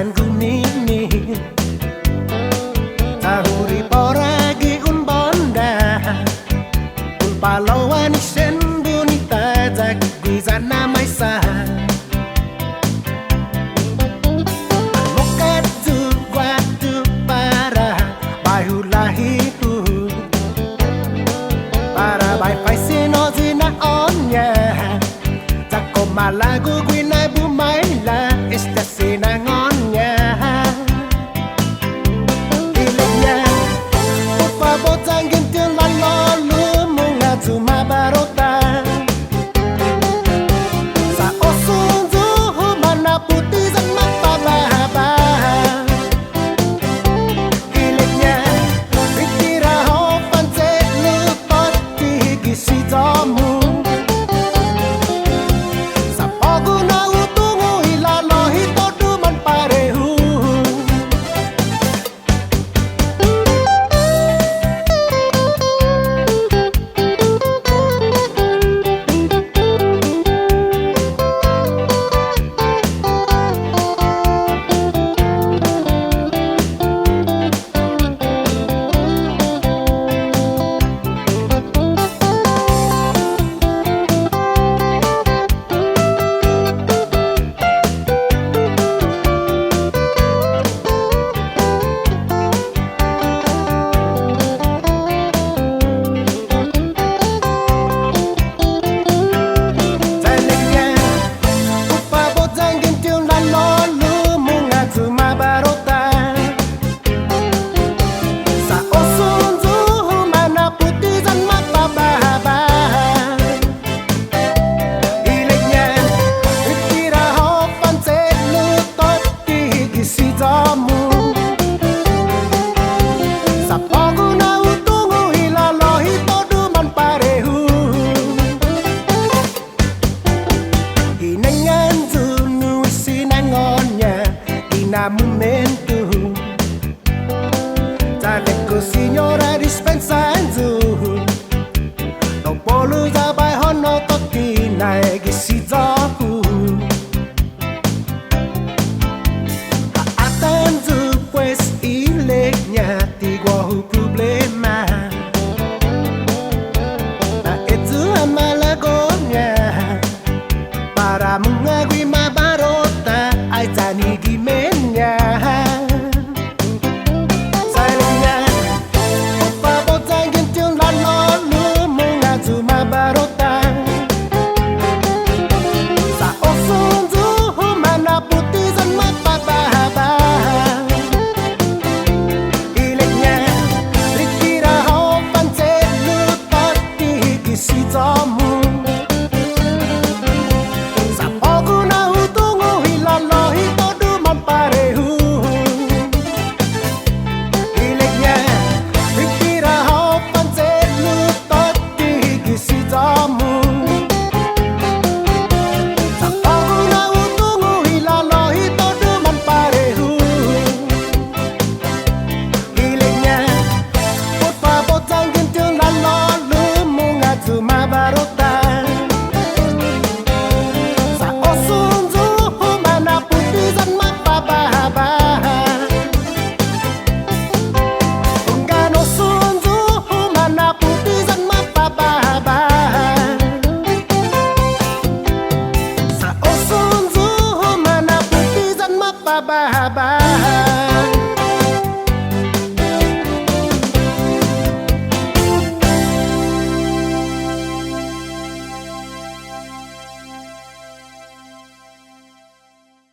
sen gunini tahuri poragi un bonda un palawani sen bonita jagwizana maisa mokat tu kwatu para bahulahi para bai fai sinozina onya jako malagu gwina bumaila esta sinangonya ilenya upa botang gentil lalu munga cuma barota sa osunzu mana putih dan mata bahaba ilenya pikira hopan celu pati gisi jamu Momento Taleco signora dispensanzu No polu zabai hono toki naegi sizaku Atanzu pues ilegnya tiguahu problema Na itu amalagonya Para mengagui mabarota Aitani gimena sayangnya upa botang gentil lalu munga cuma barota sa osunzu mana putih dan mata bahaba ileknya dikira hopan celu pati gisi jamu Bye bye.